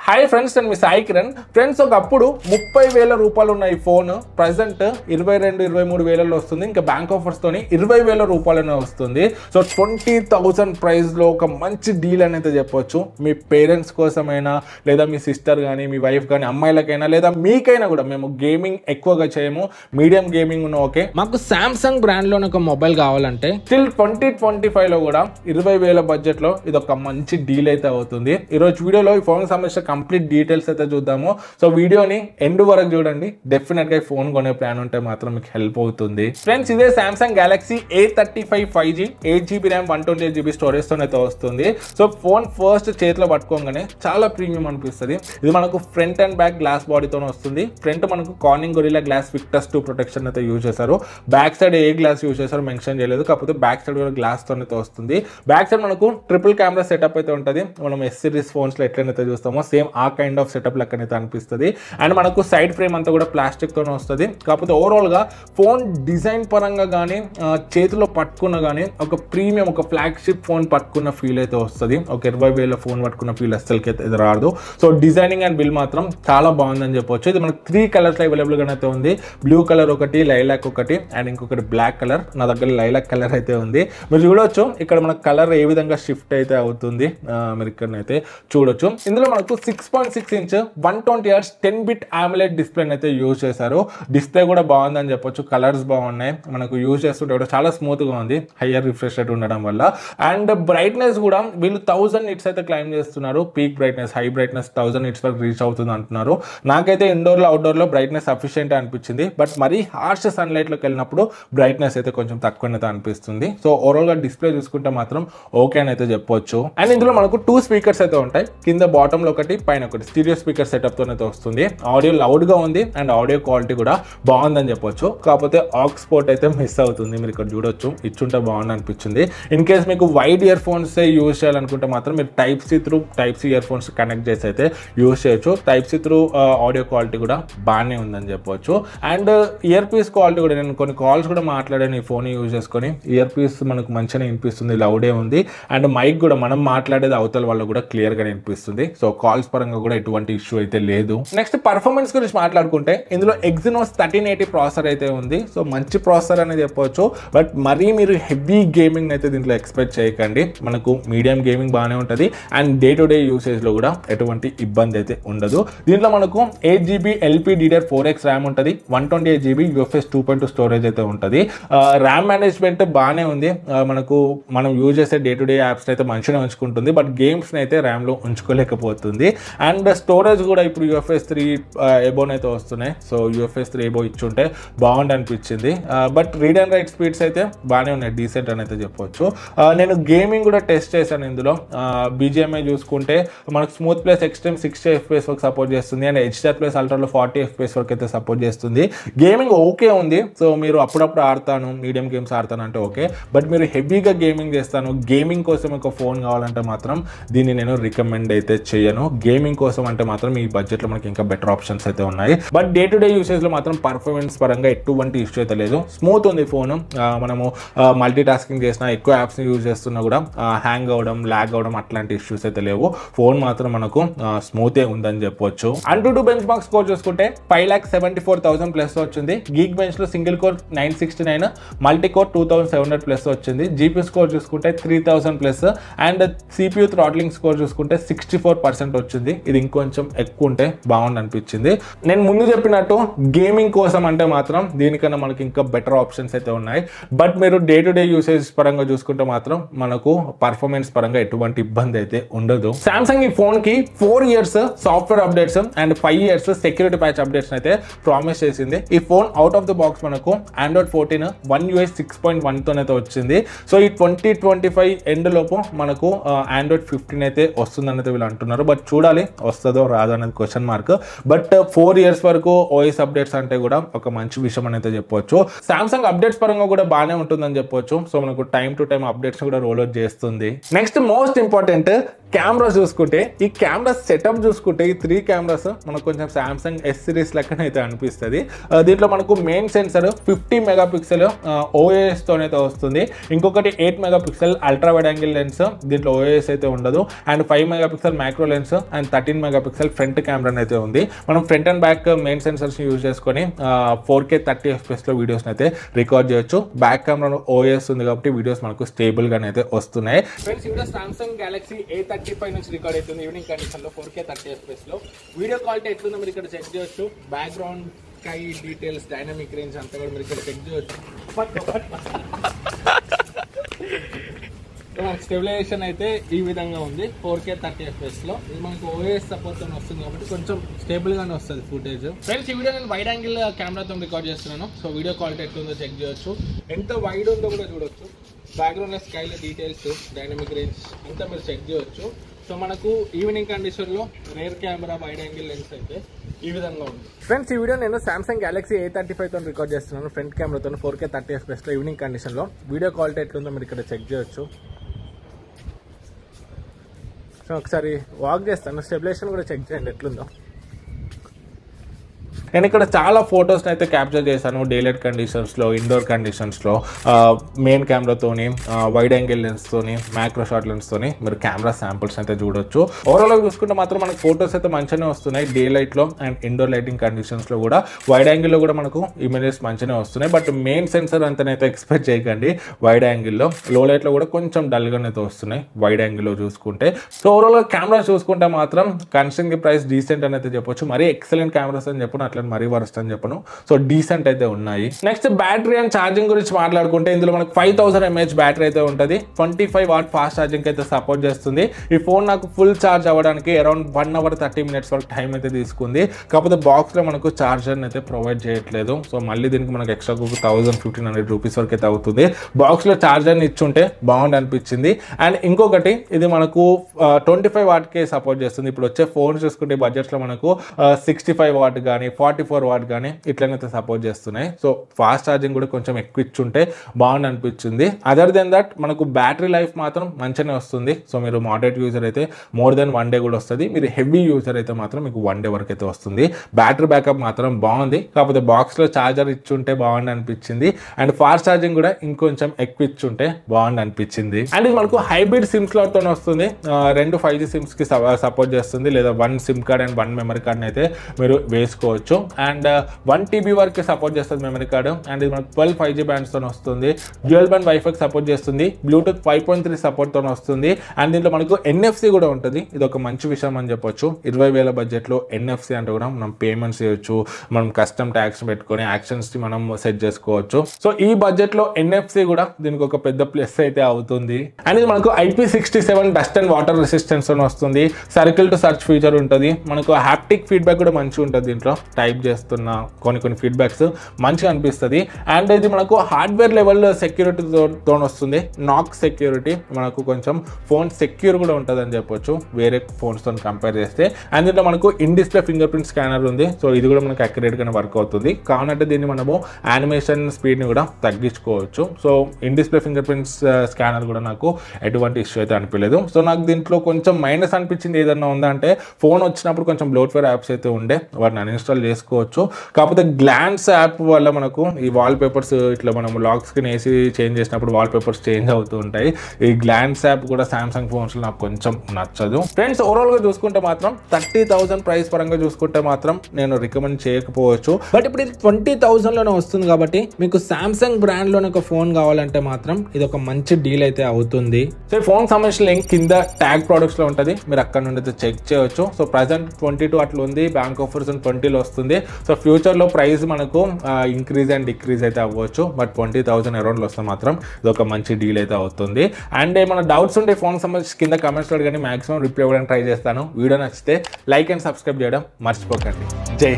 Hi friends, నేను మీ Sai Kiran. Friends, ఒకప్పుడు 30,000 రూపాయలు ఉన్న ఈ ఫోన్ ప్రజెంట్ 22-23 వేలలో వస్తుంది. ఇంకా బ్యాంక్ ఆఫర్స్ తోని 20,000 రూపాయలనే వస్తుంది. సో 20,000 ప్రైస్ లో ఒక మంచి డీల్ అనేది చెప్పొచ్చు. మీ పేరెంట్స్ కోసమైనా, లేదా మీ సిస్టర్ కానీ, మీ వైఫ్ కానీ, అమ్మాయిలకైనా, లేదా మీకైనా కూడా. మేము గేమింగ్ ఎక్కువగా చేయము, మీడియం గేమింగ్ ఉన్న ఓకే. మాకు సామ్సంగ్ బ్రాండ్ లోని ఒక మొబైల్ కావాలంటే టిల్ 2025 లో కూడా 20,000 బడ్జెట్ లో ఇది ఒక మంచి డీల్ అయితే అవుతుంది. ఈ రోజు వీడియోలో ఈ ఫోన్ సంబంధించిన కంప్లీట్ డీటెయిల్స్ అయితే చూద్దాము. సో వీడియోని ఎండ్ వరకు చూడండి. డెఫినెట్ గా ఫోన్ కొనే ప్లాన్ ఉంటే మాత్రం మీకు హెల్ప్ అవుతుంది. ఫ్రెండ్స్, ఇదే Samsung Galaxy A35 5G 8GB RAM 128GB storage తో అయితే వస్తుంది. సో ఫోన్ ఫస్ట్ చేతిలో పట్టుకోగానే చాలా ప్రీమియం అనిపిస్తుంది. ఇది మనకు ఫ్రంట్ అండ్ బ్యాక్ గ్లాస్ బాడీతో వస్తుంది. ఫ్రంట్ మనకు Corning Gorilla Glass Victus 2 protection అయితే యూజ్ చేశారు. బ్యాక్ సైడ్ ఏ గ్లాస్ యూజ్ చేశారు మెన్షన్ చేయలేదు, కాకపోతే బ్యాక్ సైడ్ కూడా గ్లాస్ తో అయితే వస్తుంది. బ్యాక్ సైడ్ మనకు ట్రిపుల్ కెమెరా సెటప్ అయితే ఉంటుంది. మనం S సిరీస్ ఫోన్స్ లో ఎట్లయితే చూస్తామో సేమ్ ఆ కైండ్ ఆఫ్ సెటప్ లెక్కనైతే అనిపిస్తుంది. అండ్ మనకు సైడ్ ఫ్రేమ్ అంతా కూడా ప్లాస్టిక్ తోనే వస్తుంది. కాకపోతే ఓవరాల్ గా ఫోన్ డిజైన్ పరంగా కానీ, చేతిలో పట్టుకున్న కానీ ఒక ప్రీమియం, ఒక ఫ్లాగ్షిప్ ఫోన్ పట్టుకున్న ఫీల్ అయితే వస్తుంది. ఒక 20,000 ఫోన్ పట్టుకున్న ఫీల్ అస్సలకి అయితే రాదు. సో డిజైనింగ్ అండ్ బిల్ మాత్రం చాలా బాగుందని చెప్పొచ్చు. ఇది మనకు 3 కలర్స్ అవైలబుల్ గా అయితే ఉంది. బ్లూ కలర్ ఒకటి, లైలాక్ ఒకటి, అండ్ ఇంకొకటి బ్లాక్ కలర్. నా దగ్గర లైలాక్ కలర్ అయితే ఉంది. మీరు చూడొచ్చు ఇక్కడ మన కలర్ ఏ విధంగా షిఫ్ట్ అయితే అవుతుంది. మీరు ఇక్కడనైతే చూడొచ్చు. ఇందులో మనకు 6.6 inch 120Hz 10-bit AMOLED display అయితే యూజ్ చేశారు. డిస్ప్లే కూడా బాగుందని చెప్పొచ్చు. కలర్స్ బాగున్నాయి. మనకు యూజ్ చేస్తుంటే కూడా చాలా స్మూత్ గా ఉంది, హయ్యర్ రిఫ్రెష్ రేట్ ఉండడం వల్ల. అండ్ బ్రైట్నెస్ కూడా వీళ్ళు 1000 నిట్స్ అయితే క్లైమ్ చేస్తున్నారు. Peak brightness, high brightness 1000 nits వరకు రీచ్ అవుతుంది అంటున్నారు. నాకైతే ఇండోర్ లో, అవుట్డోర్ లో బ్రైట్నెస్ సఫిషియెంట్ అనిపించింది. బట్ మరీ హార్ష్ సన్ లైట్ లోకి వెళ్ళినప్పుడు బ్రైట్నెస్ అయితే కొంచెం తక్కువనైతే అనిపిస్తుంది. సో ఓవరాల్ గా డిస్ప్లే చూసుకుంటే మాత్రం ఓకే అని అయితే చెప్పొచ్చు. అండ్ ఇందులో మనకు 2 స్పీకర్స్ అయితే ఉంటాయి. కింద బాటమ్ లో ఒకటి, పైన ఒకటి స్టీరియో స్పీకర్ సెటప్ తో అయితే వస్తుంది. ఆడియో లౌడ్ గా ఉంది అండ్ ఆడియో క్వాలిటీ కూడా బాగుందని చెప్పొచ్చు. కాకపోతే ఆక్స్ పోర్ట్ అయితే మిస్ అవుతుంది. మీరు ఇక్కడ చూడొచ్చు, ఇచ్చుంటే బాగుంది అనిపించింది. ఇన్ కేస్ మీకు వైడ్ ఇయర్ ఫోన్స్ యూజ్ చేయాలనుకుంటే మాత్రం మీరు type C through type C earphones connect చేసి అయితే యూజ్ చేయొచ్చు. Type C through audio quality కూడా బాగానే ఉందని చెప్పొచ్చు. అండ్ ఇయర్ పీస్ క్వాలిటీ కూడా, నేను కొన్ని కాల్స్ కూడా మాట్లాడాను ఈ ఫోన్ యూజ్ చేసుకొని. ఇయర్ పీస్ మనకు మంచిగా వినిపిస్తుంది, లౌడే ఉంది. అండ్ మైక్ కూడా మనం మాట్లాడేది అవతల వాళ్ళు కూడా క్లియర్ గా వినిపిస్తుంది. సో కాల్స్ పరంగా కూడా ఎటువంటి ఇష్యూ అయితే లేదు. నెక్స్ట్ పర్ఫార్మెన్స్ గురించి మాట్లాడుకుంటే ఇందులో Exynos 1380 ప్రాసెసర్ అయితే ఉంది. సో మంచి ప్రాసెసర్ అనేది చెప్పవచ్చు. బట్ మరీ మీరు హెవీ గేమింగ్ అయితే దీంట్లో ఎక్స్పెక్ట్ చేయకండి. మనకు మీడియం గేమింగ్ బాగానే ఉంటుంది. And day to day usage లో కూడా ఎటువంటి ఇబ్బంది అయితే ఉండదు. దీంట్లో మనకు 8GB LPDDR4X ర్యామ్ ఉంటుంది. 128GB UFS 2.2 స్టోరేజ్ అయితే ఉంటుంది. ర్యామ్ మేనేజ్మెంట్ బాగానే ఉంది. మనం యూజ్ చేసే డే టు డే యాప్స్ అయితే మంచిగా ఉంచుకుంటుంది. బట్ గేమ్స్ అయితే ర్యామ్ లో ఉంచుకోలేకపోతుంది. అండ్ స్టోరేజ్ కూడా ఇప్పుడు UFS 3 ఎబోన్ అయితే వస్తున్నాయి. సో UFS 3 ఎబో ఇచ్చుంటే బాగుంది అనిపించింది. But read and right speeds అయితే బాగానే ఉన్నాయి, డీసెంట్ అని అయితే చెప్పొచ్చు. నేను గేమింగ్ కూడా టెస్ట్ చేశాను ఇందులో. BGMI చూసుకుంటే మనకు స్మూత్ ప్లస్ ఎక్స్ట్రీమ్ 60 FPS వరకు సపోర్ట్ చేస్తుంది. అండ్ HDR ప్లస్ అల్ట్రాలో 40 FPS వరకు అయితే సపోర్ట్ చేస్తుంది. గేమింగ్ ఓకే ఉంది. సో మీరు అప్పుడప్పుడు ఆడతాను, మీడియం గేమ్స్ ఆడతాను అంటే ఓకే. బట్ మీరు హెవీగా గేమింగ్ చేస్తాను, గేమింగ్ కోసం ఒక ఫోన్ కావాలంటే మాత్రం దీన్ని నేను రికమెండ్ అయితే చేయను. గేమింగ్ కోసం అంటే మాత్రం ఈ బడ్జెట్ లో మనకి ఇంకా బెటర్ ఆప్షన్స్ అయితే ఉన్నాయి. But day to day usage లో మాత్రం పర్ఫార్మెన్స్ పరంగా ఎటువంటి ఇష్యూ అయితే లేదు. స్మూత్ ఉంది ఫోన్. మనము మల్టీ టాస్కింగ్ చేసినా, ఎక్కువ యాప్స్ ని యూజ్ చేస్తున్నా కూడా హ్యాంగ్ అవడం, లాగ్ అవడం అట్లాంటి ఇష్యూస్ అయితే లేవు. ఫోన్ మాత్రం మనకు స్మూతే ఉందని చెప్పొచ్చు. AnTuTu బెంచ్ మార్క్ స్కోర్ చూసుకుంటే 5,74,000 ప్లస్ వచ్చింది. గీక్ బెంచ్ లో single core 969, multi core 2,700 plus వచ్చింది. జీపీ స్కోర్ చూసుకుంటే 3,000 plus. And CPU throttling score చూసుకుంటే 64% వచ్చింది. ఇది ఇంకొంచెం ఎక్కువ ఉంటే బాగుంది అనిపించింది. నేను ముందు చెప్పినట్టు గేమింగ్ కోసం అంటే మాత్రం దీనికన్నా మనకి ఇంకా బెటర్ ఆప్షన్స్ అయితే ఉన్నాయి. బట్ మీరు డే టు డే యూసేజ్ పరంగా చూసుకుంటే మాత్రం మనకు పర్ఫార్మెన్స్ పరంగా ఎటువంటి ఇబ్బంది అయితే ఉండదు. సామ్సంగ్ ఈ ఫోన్ కి 4 years software updates and 5 years security patch updates అయితే ప్రామిస్ చేసింది. ఈ phone out of the box మనకు Android 14 One UI 6.1 తోనైతే వచ్చింది. సో ఈ 2025 ఎండ్ లోపు మనకు Android 15 అయితే వస్తుందని అయితే వీళ్ళు అంటున్నారు. బట్ చూడాలి వస్తుందో రాదో అనేది క్వశ్చన్ మార్క్. బట్ 4 years వరకు OS అప్డేట్స్ అంటే కూడా ఒక మంచి విషయం అని అయితే చెప్పొచ్చు. సామ్సంగ్ అప్డేట్స్ పరంగా కూడా బాగానే ఉంటుందని చెప్పొచ్చు. సో మనకు టైం టు టైం అప్డేట్స్ కూడా రోల్ అవుట్ చేస్తుంది. నెక్స్ట్ మోస్ట్ ఇంపార్టెంట్ కెమెరాస్ చూసుకుంటే, ఈ కెమెరా సెటప్ చూసుకుంటే ఈ 3 కెమెరాస్ మనకు కొంచెం సామ్సంగ్ S సిరీస్ లెక్కనైతే అనిపిస్తుంది. దీంట్లో మనకు మెయిన్ సెన్సర్ 50 మెగాపిక్సెల్ OIS తోనైతే వస్తుంది. ఇంకొకటి 8 megapixel ultra wide angle lens, దీంట్లో OIS అయితే ఉండదు. And 5 megapixel macro lens, and 13 megapixel front camera అయితే ఉంది. మనం front and back main sensors use చేసుకొని 4K 30 FPS లో వీడియోస్ అయితే రికార్డ్ చేయొచ్చు. బ్యాక్ కెమెరా OS ఉంది కాబట్టి వీడియోస్ మనకు స్టేబుల్ గానే అయితే వస్తున్నాయి. ఫ్రెండ్స్ ఈ వీడియో Samsung Galaxy A35 నుంచి రికార్డ్ అవుతుంది ఈవినింగ్ కండిషన్ లో 4K 30 FPS లో. వీడియో క్వాలిటీ ఎట్లుందో మీరు ఇక్కడ చెక్ చేయొచ్చు. Background sky details dynamic range అంతా కూడా మీరు ఇక్కడ చెక్ చేయొచ్చు. స్టెబిలైజేషన్ అయితే ఈ విధంగా ఉంది 4K 30 FPS లో. ఇది మనకు OS సపోర్ట్ తో వస్తుంది కాబట్టి కొంచెం స్టేబుల్ గానే వస్తుంది ఫుటేజ్. ఫ్రెండ్స్ ఈ వీడియో నేను వైడ్ యాంగిల్ కెమెరాతో రికార్డ్ చేస్తున్నాను. సో వీడియో క్వాలిటీ ఎట్లుందో చెక్ చేయొచ్చు. ఎంత వైడ్ ఉందో కూడా చూడొచ్చు. బ్యాక్గ్రౌండ్ స్కైలో డీటెయిల్స్ డైనమిక్ రేంజ్ అంతా మీరు చెక్ చేయొచ్చు. సో మనకు ఈవినింగ్ కండిషన్ లో rear camera wide angle lens అయితే ఈ విధంగా ఉంది. ఫ్రెండ్స్ ఈ వీడియో నేను Samsung Galaxy A35 తో రికార్డ్ చేస్తున్నాను ఫ్రంట్ కెమెరాతో 4K 30 FPS లో ఈవినింగ్ కండిషన్ లో. వీడియో క్వాలిటీ ఎట్లుందో మీరు ఇక్కడ చెక్ చేయొచ్చు. సో ఒకసారి వాక్ చేస్తాను, స్టెబిలైజేషన్ కూడా చెక్ చేయండి ఎట్లుందో. నేను ఇక్కడ చాలా ఫొటోస్ని అయితే క్యాప్చర్ చేశాను డేలైట్ కండిషన్స్లో, ఇండోర్ కండిషన్స్లో, మెయిన్ కెమెరాతోని, వైడ్ యాంగిల్ లెన్స్తోని, మ్యాక్రో షాట్ లెన్స్తోని మీరు కెమెరా శాంపుల్స్ అయితే చూడొచ్చు. ఓవరాల్గా చూసుకుంటే మాత్రం మనకు ఫొటోస్ అయితే మంచిగానే వస్తున్నాయి డేలైట్లో అండ్ ఇండోర్ లైటింగ్ కండిషన్స్లో కూడా. వైడ్ యాంగిల్లో కూడా మనకు ఇమేజెస్ మంచిగానే వస్తున్నాయి. బట్ మెయిన్ సెన్సర్ అంతనైతే ఎక్స్పెక్ట్ చేయకండి వైడ్ యాంగిల్లో. లో లైట్లో కూడా కొంచెం డల్గానే అయితే వస్తున్నాయి వైడ్ యాంగిల్లో చూసుకుంటే. సో ఓవరాల్గా కెమెరా చూసుకుంటే మాత్రం కన్సిడరింగ్ ప్రైస్ డీసెంట్ అని అయితే చెప్పొచ్చు. మరీ ఎక్సలెంట్ కెమెరాస్ అని చెప్పను, అట్లా మరీ వరస్ట్ అని చెప్పను. సో డీసెంట్ అయితే ఉన్నాయి. నెక్స్ట్ బ్యాటరీ అండ్ ఛార్జింగ్ గురించి మాట్లాడుకుంటే ఇందులో మనకు 5000 mAh బ్యాటరీ అయితే ఉంటుంది. 25 వాట్ ఫాస్ట్ ఛార్జింగ్ అయితే సపోర్ట్ చేస్తుంది. ఈ ఫోన్ నాకు ఫుల్ ఛార్జ్ అవ్వడానికి అరౌండ్ 1 hour 30 minutes వరకు టైం అయితే తీసుకుంది. కాకపోతే బాక్స్ లో మనకు ఛార్జర్ అయితే ప్రొవైడ్ చేయట్లేదు. సో మళ్ళీ దీనికి మనకు ఎక్స్ట్రా 1500 రూపీస్ వరకు అయితే అవుతుంది. బాక్స్ లో ఛార్జర్ ఇచ్చుంటే బాగుంది అనిపించింది. అండ్ ఇంకొకటి ఇది మనకు 25 వాట్కే సపోర్ట్ చేస్తుంది. ఇప్పుడు వచ్చే ఫోన్స్ చూసుకుంటే బడ్జెట్స్ లో మనకు 65 వాట్ కానీ 44 వాట్ కానీ ఇట్లనైతే సపోర్ట్ చేస్తున్నాయి. సో ఫాస్ట్ ఛార్జింగ్ కూడా కొంచెం ఎక్కువ ఇచ్చుంటే బాగుంది అనిపించింది. అదర్ దెన్ దట్ మనకు బ్యాటరీ లైఫ్ మాత్రం మంచిగానే వస్తుంది. సో మీరు మోడరేట్ యూజర్ అయితే మోర్ దెన్ 1 day కూడా వస్తుంది. మీరు హెవీ యూజర్ అయితే మాత్రం మీకు 1 day వరకు అయితే వస్తుంది. బ్యాటరీ బ్యాకప్ మాత్రం బాగుంది. కాకపోతే బాక్స్లో ఛార్జర్ ఇచ్చుంటే బాగుంది అనిపించింది. అండ్ ఫాస్ట్ ఛార్జింగ్ కూడా ఇంకొంచెం ఎక్కువ ఇచ్చుంటే బాగుంది అనిపించింది. అండ్ ఇది మనకు హైబ్రిడ్ సిమ్ స్లాట్తో వస్తుంది. 2 5G సిమ్స్కి సపోర్ట్ చేస్తుంది. లేదా 1 సిమ్ కార్డ్ అండ్ 1 మెమరీ కార్డ్ని అయితే మీరు వేసుకోవచ్చు. అండ్ 1 TB వరకు సపోర్ట్ చేస్తుంది మెమరీ కార్డు. అండ్ ఇది మనకు 12 5G బ్యాండ్స్తో వస్తుంది. డ్యూయల్ బ్యాండ్ వైఫై సపోర్ట్ చేస్తుంది. బ్లూటూత్ 5.3 సపోర్ట్తో వస్తుంది. అండ్ దీంట్లో మనకు NFC కూడా ఉంటుంది. ఇది ఒక మంచి విషయం అని చెప్పొచ్చు. 20,000 బడ్జెట్లో NFC అంటే కూడా మనం పేమెంట్స్ చేయొచ్చు. మనం కస్టమ్ ట్యాక్స్ పెట్టుకొని యాక్షన్స్ మనం సెట్ చేసుకోవచ్చు. సో ఈ బడ్జెట్లో NFC కూడా దీనికి ఒక పెద్ద ప్లస్ అయితే అవుతుంది. అండ్ ఇది మనకు IP67 dust and water resistance తో వస్తుంది. సర్కిల్ టు సర్చ్ ఫీచర్ ఉంటుంది. మనకు హ్యాప్టిక్ ఫీడ్బ్యాక్ కూడా మంచిగా ఉంటుంది. దీంట్లో టైప్ చేస్తున్న కొన్ని ఫీడ్బ్యాక్స్ మంచిగా అనిపిస్తుంది. అండ్ ఇది మనకు హార్డ్వేర్ లెవెల్ సెక్యూరిటీతో వస్తుంది. నాక్ సెక్యూరిటీ మనకు కొంచెం ఫోన్ సెక్యూర్ కూడా ఉంటుంది అని చెప్పొచ్చు వేరే ఫోన్స్ తో కంపేర్ చేస్తే. అండ్ దీంట్లో మనకు in display finger print scanner ఉంది. సో ఇది కూడా మనకు అక్యురేట్ గానే వర్క్ అవుతుంది. కావాలంటే దీన్ని మనము యానిమేషన్ స్పీడ్ ని కూడా తగ్గించుకోవచ్చు. So in display finger prints scanner కూడా నాకు ఎటువంటి ఇష్యూ అయితే అనిపించలేదు. సో నాకు దీంట్లో కొంచెం మైనస్ అనిపించింది ఏదన్నా ఉందంటే ఫోన్ వచ్చినప్పుడు కొంచెం బ్లోట్వేర్ యాప్స్ అయితే ఉండే వాటిని అన్ఇన్స్టాల్ చేసుకోవచ్చు. కాకపోతే గ్లాన్స్ యాప్ వల్ల మనకు ఈ వాల్ పేపర్స్ ఇట్లా మనం లాక్ స్క్రీన్ వేసి చేంజ్ చేసినప్పుడు వాల్ పేపర్స్ చేంజ్ అవుతూ ఉంటాయి. ఈ గ్లాన్స్ యాప్ కూడా సామ్సంగ్ ఫోన్స్ లో నాకు కొంచెం నచ్చదు. ఫ్రెండ్స్ ఓవరాల్ గా చూసుకుంటే మాత్రం 30,000 ప్రైస్ పరంగా చూసుకుంటే మాత్రం నేను రికమెండ్ చేయకపోవచ్చు. బట్ ఇప్పుడు ఇది 20,000 లోనే వస్తుంది కాబట్టి మీకు సామ్సంగ్ బ్రాండ్ లోనే ఒక ఫోన్ కావాలంటే మాత్రం ఇది ఒక మంచి డీల్ అయితే అవుతుంది. సో ఈ ఫోన్ సంబంధించిన లింక్ కింద ట్యాగ్ ప్రొడక్ట్స్ లో ఉంటుంది. మీరు అక్కడ నుండి అయితే చెక్ చేయొచ్చు. సో ప్రెసెంట్ 22 అట్లా ఉంది. బ్యాంక్ ఆఫర్స్ 20లో వస్తుంది. సో ఫ్యూచర్ లో ప్రైస్ మనకు ఇంక్రీజ్ అండ్ డిక్రీజ్ అయితే అవ్వచ్చు. బట్ 20,000 అరౌండ్ వస్తే మాత్రం ఇది ఒక మంచి డీల్ అయితే అవుతుంది. అండ్ ఏమైనా డౌట్స్ ఉంటే ఫోన్ సంబంధించి కింద కమెంట్స్ లో కానీ మాక్సిమం రిప్లై ఇవ్వడానికి ట్రై చేస్తాను. వీడియో నచ్చితే లైక్ అండ్ సబ్స్క్రైబ్ చేయడం మర్చిపోకండి. జై